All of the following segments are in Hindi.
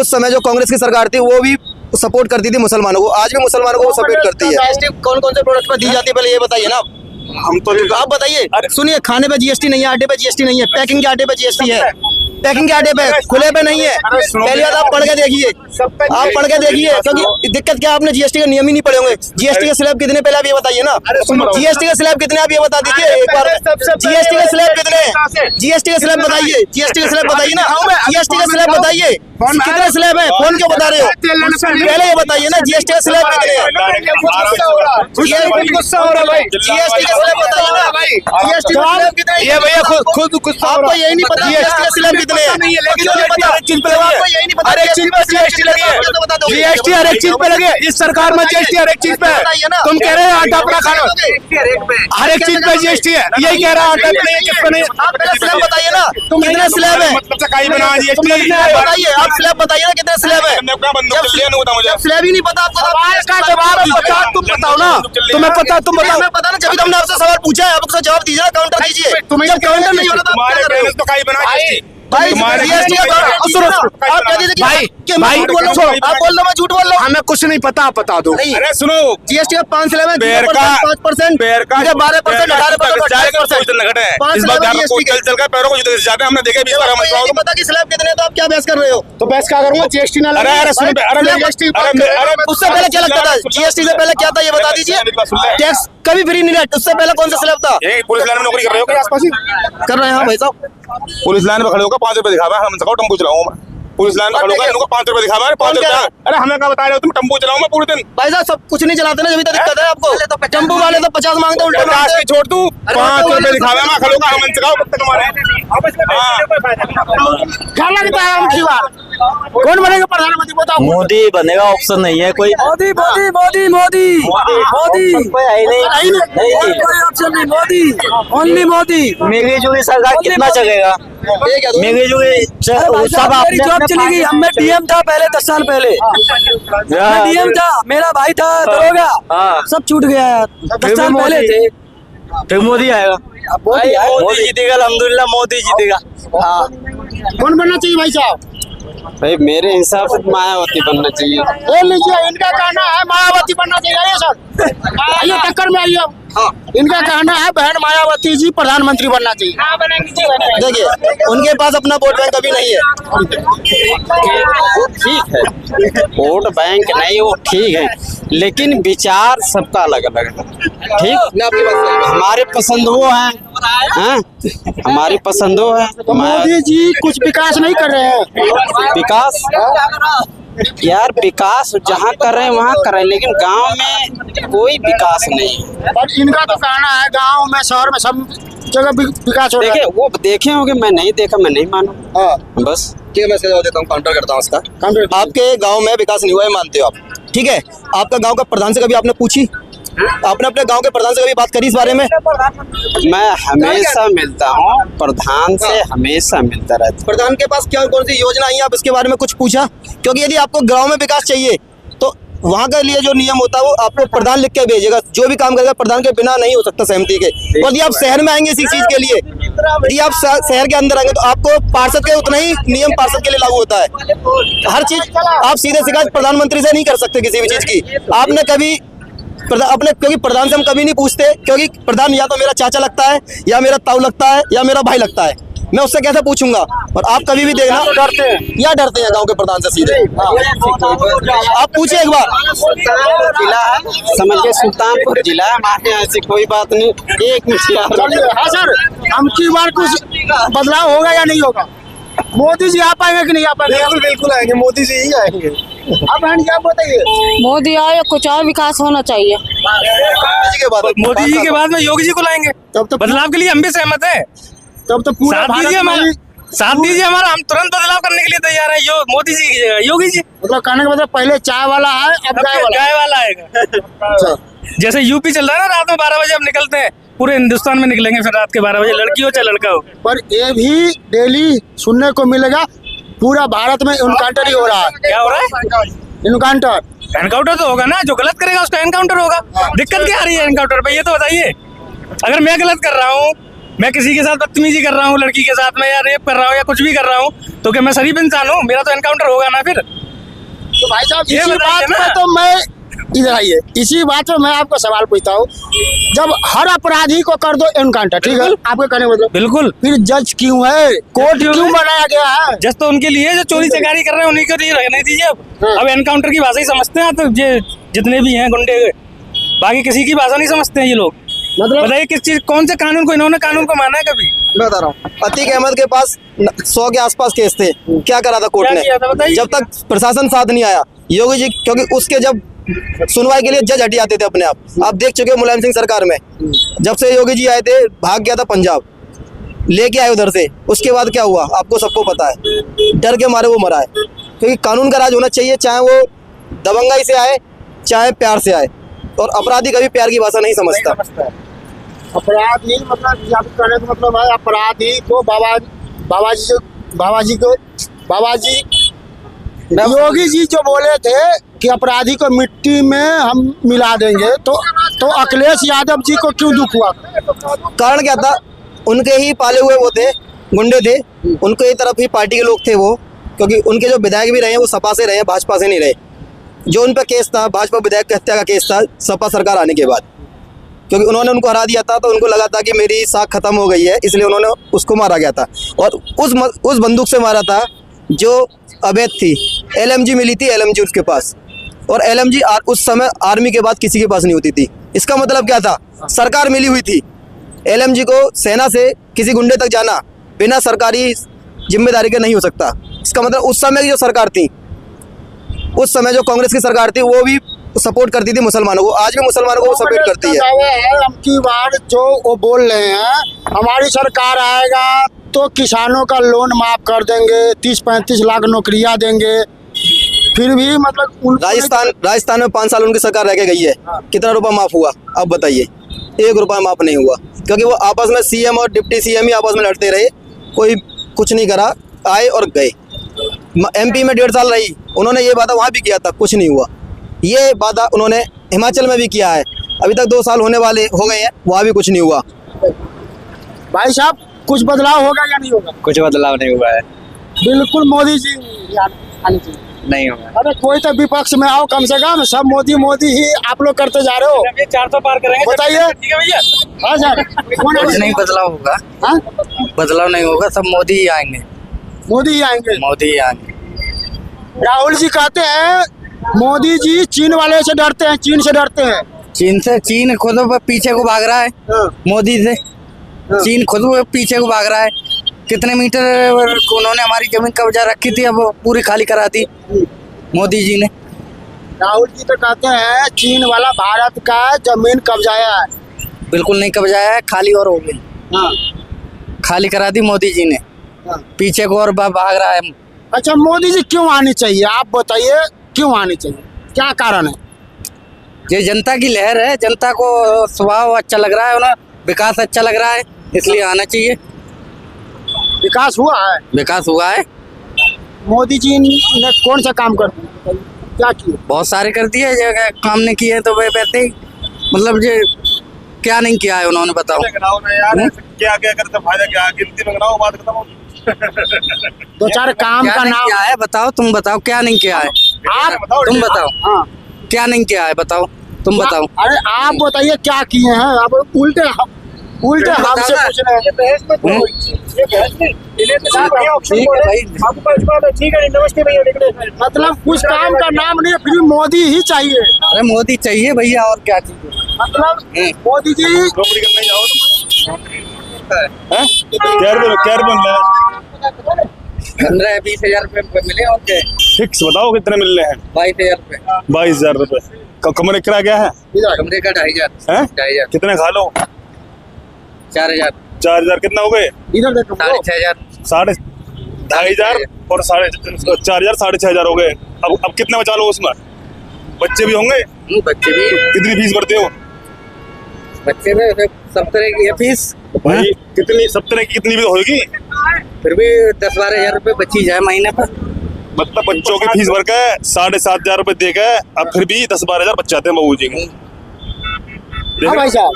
उस समय जो कांग्रेस की सरकार थी वो भी सपोर्ट करती थी मुसलमानों को, आज भी मुसलमानों को सपोर्ट करती है। कौन कौन से प्रोडक्ट पर दी जाती है पहले ये बताइए ना हम तो आप बताइए। सुनिए, खाने पे जीएसटी नहीं है, आटे पे जीएसटी नहीं है, पैकिंग के आटे पे जीएसटी है, पैकिंग के आटे पे, खुले पे नहीं है। पहली बात आप पढ़ के देखिए, आप पढ़ के देखिए, क्योंकि दिक्कत क्या, आपने जीएसटी का नियम ही नहीं पढ़े होंगे। जीएसटी के स्लैब कितने पहले आप ये बताइए ना, जीएसटी के स्लैब कितने आप ये बता दीजिए एक बार। जीएसटी के स्लैब कितने, जीएसटी के स्लैब बताइए, जीएसटी के स्लैब बताइए ना, जीएसटी के स्लैब बताइए कितने स्लैब है, फोन क्यों बता रहे हो, पहले ये बताइए ना जीएसटी के स्लैब कितने हैं। जीएसटी के स्लैब बताइए ना, जीएसटी के स्लैब कितने हैं। ये भैया खुद आपको यही नहीं पता जीएसटी के स्लैब कितने हैं, हर एक चीज पे लगी है, जीएसटी हर एक चीज पे लगे, इस सरकार में जीएसटी हर एक चीज पे है। तुम कह रहे हो आटा अपना खाना, हर एक चीज पे जीएसटी है, यही कह रहा है आटा पे नहीं, किस पे नहीं। आप पहले स्लैब बताइए ना, कितने स्लैब है, मतलब चकाई बना जीएसटी बताइए आप स्लैब बताइए ना कितने स्लैब है। जब स्लैब ही नहीं पता आपको, तुम बताओ ना, तुम्हें पता, तुम बताओ। हमें पता ना, जब हमने आपसे सवाल पूछा है, आप उसका जवाब दीजिए ना, काउंटर दीजिए। जब काउंटर नहीं होता तो आप क्या कर रहे हो? तो कहीं बना भाई जीएसटी का आप कह दीजिए कि मैं झूठ बोल रहा हूं, आप बोल रहे हो मैं झूठ बोल रहा हूं। हमें कुछ नहीं पता, आप बता दो। अरे सुनो, जीएसटी का 5 स्लैब है, 5%, 12%, 18%, हमने देखे 20 बार। नहीं पता कि स्लैब कितने, तो आप क्या बहस कर रहे हो? तो बहस क्या करूंगा, जीएसटी ना लगे। अरे सुनो, उससे पहले क्या लगता था, जीएसटी से पहले क्या था ये बता दीजिए। टैक्स कभी फ्री नहीं था, उससे पहले कौन सा स्लैब था? पुलिस लाइन में नौकरी कर रहे हो क्या आसपास ही? कर रहे हैं हाँ भाई साहब, पुलिस लाइन में खड़े होकर 5 रुपए दिखावा, हम सको टम्पू चलाऊं मैं। पुलिस लाइन में खड़े होकर इनको 5 रुपए दिखावा, 5 रुपए। अरे हमें क्या बता रहे हो तुम, टम्पू चलाऊं मैं पूरे दिन? भाई साहब सब कुछ नहीं चलाते ना, जब तो दिक्कत है आपको। टेम्पो वाले तो 50 मांगते, उल्टे 50 की छोड़ तू, 5 रुपए दिखावा, मैं खड़े होकर हम चलाओ कब तक हमारे। क्या लगता है उनकी बात, कौन बनेगा प्रधानमंत्री बताओ? मोदी बनेगा, ऑप्शन नहीं है कोई। मोदी मोदी मोदी मोदी मोदी कोई है ही नहीं, कोई ऑप्शन नहीं, मोदी, ओनली मोदी। मेरी जो सरकार कितना चलेगा, मेरी जो सब मेरी जॉब चली गई, मैं डीएम था पहले 10 साल पहले, मैं डीएम था, मेरा भाई था दरोगा, सब छूट गया यार, 10 साल पहले थे। फिर मोदी आएगा, मोदी जीतेगा, अल्हम्दुलिल्लाह मोदी जीतेगा। कौन बनना चाहिए भाई साहब? भाई मेरे हिसाब से मायावती बनना चाहिए। बोल लीजिए, इनका कहना है मायावती बनना चाहिए सर। आइए टक्कर में आइए। इनका कहना है बहन मायावती जी प्रधानमंत्री बनना चाहिए। देखिए उनके पास अपना वोट बैंक अभी नहीं है। वो ठीक है, वोट बैंक नहीं, वो ठीक है, लेकिन विचार सबका अलग अलग है। ठीक, हमारे पसंद वो है, हमारी पसंद वो है। मोदी जी कुछ विकास नहीं कर रहे हैं। विकास यार, विकास जहाँ कर रहे हैं वहाँ कर रहे हैं, लेकिन गांव में कोई विकास नहीं है। पर इनका तो कहना है गांव में शहर में सब जगह विकास हो रहा है। देखिए वो देखे होंगे, मैं नहीं देखा, मैं नहीं मानू बस। ठीक है, मैं इसका जवाब देता हूँ, काउंटर करता हूँ इसका। आपके गांव में विकास नहीं हुआ है मानते हो आप, ठीक है। आपका गांव का प्रधान से कभी आपने पूछी, आपने अपने गांव के प्रधान से कभी बात करी इस बारे में? मैं हमेशा मिलता हूँ प्रधान से, हमेशा मिलता रहता। प्रधान के पास क्या कौन सी योजना आई है, आप इसके बारे में कुछ पूछा? क्योंकि यदि आपको गांव में विकास चाहिए तो वहाँ के लिए जो नियम होता है वो आपको प्रधान लिख के भेजेगा। जो भी काम करेगा प्रधान के बिना नहीं हो सकता सहमति के। और यदि आप शहर में आएंगे इसी चीज के लिए, यदि आप शहर के अंदर आएंगे तो आपको पार्षद के उतना ही नियम पार्षद के लिए लागू होता है। हर चीज आप सीधे शिकायत प्रधानमंत्री से नहीं कर सकते किसी भी चीज की। आपने कभी अपने, क्योंकि प्रधान से हम कभी नहीं पूछते, क्योंकि प्रधान या तो मेरा चाचा लगता है, या मेरा ताऊ लगता है, या मेरा भाई लगता है। मैं उससे कैसे पूछूंगा? और आप कभी भी देखना डरते हैं या डरते हैं गांव के प्रधान से सीधे। आप पूछिए एक बार। जिला है, समझिए सुल्तानपुर जिला है, हमारे यहाँ ऐसी कोई बात नहीं। एक मिनट। हाँ सर, हम की बार कुछ बदलाव होगा या नहीं होगा? मोदी जी आ पाएंगे कि नहीं आ पाएंगे? बिल्कुल बिल्कुल आएंगे, मोदी जी ही आएंगे। अब बहन क्या बताइए? मोदी आए, कुछ और विकास होना चाहिए। मोदी जी के बाद में योगी जी को लाएंगे, तब तो बदलाव के लिए हम भी सहमत हैं। तब तो पूरा साथ दीजिए हमारा, साथ दीजिए हमारा, हम तुरंत बदलाव करने के लिए तैयार हैं। मोदी जी की जगह योगी जी। मतलब कहने का मतलब पहले चाय वाला है, अब गाय वाला आएगा। जैसे यूपी चल रहा है ना, रात में 12 बजे हम निकलते हैं, पूरे हिंदुस्तान में निकलेंगे फिर रात के 12 बजे, लड़की हो चाहे लड़का हो। पर ये भी डेली सुनने को मिलेगा पूरा भारत में एनकाउंटर ही हो रहा है। क्या हो रहा है? एनकाउंटर तो होगा ना, जो गलत करेगा उसका एनकाउंटर होगा। दिक्कत क्या आ रही है एनकाउंटर पे, ये तो बताइए। अगर मैं गलत कर रहा हूँ, मैं किसी के साथ बदतमीजी कर रहा हूँ, लड़की के साथ में, या रेप कर रहा हूँ, या कुछ भी कर रहा हूँ, तो क्या मैं शरीफ इंसान हूँ? मेरा तो एनकाउंटर होगा ना फिर। तो भाई साहब ये इसी बताइए बात ना। पे तो मैं इधर आइए, इसी बात पे मैं आपको सवाल पूछता हूँ, जब हर अपराधी को कर दो एनकाउंटर, ठीक है, आपके कहने मतलब बिल्कुल, फिर जज क्यों है, कोर्ट क्यों बनाया गया है? जस्ट तो उनके लिए जो चोरी चकारी कर रहे हैं उन्हीं को लिए रहने दीजिए। अब एनकाउंटर की भाषा ही समझते हैं तो ये जितने भी हैं गुंडे, बाकी किसी की भाषा नहीं समझते हैं ये लोग। मतलब बताइए किस चीज, कौन से कानून को इन्होंने कानून को माना है कभी? मैं बता रहा हूँ, अतीक अहमद के पास 100 के आसपास केस थे, क्या करा था कोर्ट क्या ने? किया था बताइए? जब तक प्रशासन साथ नहीं आया योगी जी, क्योंकि उसके जब सुनवाई के लिए जज हट जाते थे अपने आप देख चुके हो मुलायम सिंह सरकार में, जब से योगी जी आए थे भाग गया था पंजाब, लेके आए उधर से, उसके बाद क्या हुआ आपको सबको पता है, डर के मारे वो मरा है। क्योंकि कानून का राज होना चाहिए, चाहे वो दबंगाई से आए चाहे प्यार से आए, और अपराधी कभी प्यार की भाषा नहीं समझता। अपराधी मतलब आप कहने का मतलब है अपराधी को बाबाजी योगी जी जो बोले थे कि अपराधी को मिट्टी में हम मिला देंगे, तो अखिलेश यादव जी को क्यों दुख हुआ? कारण क्या था, उनके ही पाले हुए वो थे, गुंडे थे, उनके ही तरफ ही पार्टी के लोग थे वो, क्योंकि उनके जो विधायक भी रहे हैं वो सपा से रहे हैं, भाजपा से नहीं रहे। जो उन पर केस था भाजपा विधायक की हत्या का केस था सपा सरकार आने के बाद, क्योंकि उन्होंने उनको हरा दिया था तो उनको लगा था कि मेरी साख खत्म हो गई है, इसलिए उन्होंने उसको मारा गया था। और उस बंदूक से मारा था जो अवैध थी, LMG मिली थी, LMG उसके पास, और LMG उस समय आर्मी के बाद किसी के पास नहीं होती थी। इसका मतलब क्या था, सरकार मिली हुई थी। LMG को सेना से किसी गुंडे तक जाना बिना सरकारी जिम्मेदारी के नहीं हो सकता। इसका मतलब उस समय की जो सरकार थी, उस समय जो कांग्रेस की सरकार थी, वो भी सपोर्ट करती थी मुसलमानों को, आज भी मुसलमानों को सपोर्ट करती है। अब की बार जो वो बोल रहे हैं हमारी सरकार आएगा तो किसानों का लोन माफ कर देंगे, 30-35 लाख नौकरियां देंगे, फिर भी मतलब राजस्थान में 5 साल उनकी सरकार रह के गई है, कितना रुपया माफ हुआ अब बताइए? 1 रुपया माफ नहीं हुआ, क्योंकि वो आपस में CM और डिप्टी CM ही आपस में लड़ते रहे, कोई कुछ नहीं करा, आए और गए। MP में 1.5 साल रही, उन्होंने ये वादा वहाँ भी किया था, कुछ नहीं हुआ। ये वादा उन्होंने हिमाचल में भी किया है, अभी तक 2 साल होने वाले हो गए हैं, वहाँ भी कुछ नहीं हुआ। भाई साहब कुछ बदलाव होगा या नहीं होगा? कुछ बदलाव नहीं हुआ है, बिल्कुल मोदी जी आने चाहिए। नहीं होगा। अरे कोई तो विपक्ष में आओ, कम से कम सब मोदी ही आप लोग करते जा रहे हो। 400 पार करेंगे, बताइए। ठीक है भैया। हाँ सर, कुछ नहीं बदलाव होगा, हाँ? बदलाव नहीं होगा, सब मोदी ही आएंगे, मोदी ही आएंगे। मोदी ही आएंगे। राहुल जी कहते हैं मोदी जी चीन वाले से डरते हैं, चीन से डरते हैं। चीन खुद पीछे को भाग रहा है मोदी से, चीन खुद पीछे को भाग रहा है। कितने मीटर उन्होंने हमारी जमीन कब्जा रखी थी, अब वो पूरी खाली करा दी मोदी जी ने। राहुल जी तो कहते हैं चीन वाला भारत का जमीन कब्जाया है। बिल्कुल नहीं कब्जाया है, खाली और हो गई, हाँ। खाली करा दी मोदी जी ने, हाँ। पीछे को और भाग रहा है। अच्छा मोदी जी क्यों आनी चाहिए, आप बताइए क्यों आनी चाहिए, क्या कारण है? ये जनता की लहर है, जनता को स्वभाव अच्छा लग रहा है, उन्हें विकास अच्छा लग रहा है, इसलिए आना चाहिए। विकास हुआ है, विकास हुआ है, मोदी जी ने कौन सा काम कर दिया, क्या किया? बहुत सारे कर दिए, जो काम नहीं किए तो वे वैसे ही, मतलब ये क्या नहीं किया है उन्होंने, बताओ क्या क्या करते, फायदा क्या, गिनती में गिनाओ, बात खत्म होगी। 2-4 काम क्या का नहीं नाम किया है, बताओ, तुम बताओ क्या नहीं किया है, तुम बताओ हाँ। क्या नहीं किया है, बताओ, तुम बताओ। अरे आप बताइए क्या किए हैं, आप उल्टे हमसे पूछ रहे हैं। ठीक है, नमस्ते भैया। मतलब कुछ काम का नाम नहीं है, फिर भी मोदी ही चाहिए। अरे मोदी चाहिए भैया, और क्या चाहिए? मतलब मोदी जी क्या 15-20 हजार रुपए मिले, और क्या? फिक्स बताओ कितने मिल रहे हैं? 22,000 रुपए। 22,000 रुपए। कमरे किराया क्या है? कमरे का 2,500। हैं? 2,500। कितने खा लो? 4,000। 4,000 कितना हो गए? इधर देखो 6,500। 2,500 और 4,000 6,500 हो गए। अब कितने बचा लो उसमें? बच्चे भी होंगे? बच्चे भी। कितनी फीस भरते हो? बच्चे में सब तरह की है फीस भाई, कितनी सब तरह की कितनी भी होगी? फिर भी 10-12 हजार रुपए बची जाए महीने पर। मतलब बच्चों की फीस भर के 7,500 रुपए दे के अब फिर भी 10-12 हजार बच जाते हैं बबू जी के। हाँ भाई साहब,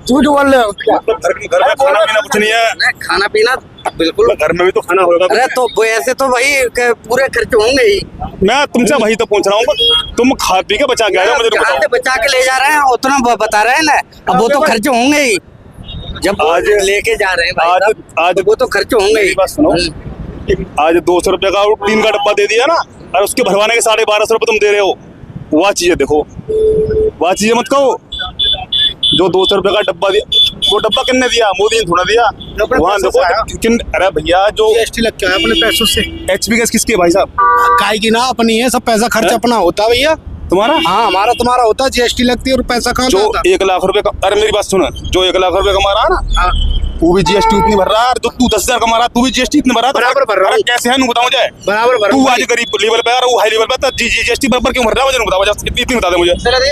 झूठ बोल रहे हो क्या? घर में खाना पीना कुछ नहीं है, खाना पीना बिल्कुल। घर में भी तो खाना होगा। अरे तो वैसे तो वही पूरे खर्च होंगे ही। मैं तुमसे वही तो पूछ रहा हूँ, तुम खा पी के बचा के आए हो, मुझे तो कहाँ बताओ। से बचा के ले जा रहे हैं उतना बता रहे हैं ना, अब वो तो खर्च होंगे ही जब आज लेके जा रहे हैं भाई आज साहब, आज तो वो तो खर्च होंगे ही। मेरी बात सुनो, आज 200 रुपए का 3 का डब्बा दे दिया ना, और उसके भरवाने के 1250 रुपए तुम दे रहे हो। वह चीजें देखो, वह चीजें मत कहो। जो 200 रुपए का डब्बा दिया, वो डब्बा किसने दिया? मोदी ने थोड़ा दिया। वहाँ देखो अरे भैया जो जीएसटी लग गया अपने पैसों से। HP गैस किसकी है भाई साहब? काय की ना अपनी है, सब पैसा खर्च अपना होता है भैया। तुम्हारा? हाँ हमारा तुम्हारा होता है, जीएसटी लगती है और पैसा कहाँ जो से आता है? 1 लाख रुपए का, अरे मेरी बात सुनो, जो 1 लाख रुपए कमा रहा है ना, वो भी GST उतनी भर रहा है। जो तू 10,000 कमा रहा है, तू भी GST इतनी भर रहा है। बराबर भर रहा हूँ। कैसे है बताओ मुझे। बराबर भर तू आज गरीब लेवल पे और वो हाई लेवल पे, GST बराबर क्यों भर रहा है? मुझे बता, इतनी बता दे मुझे।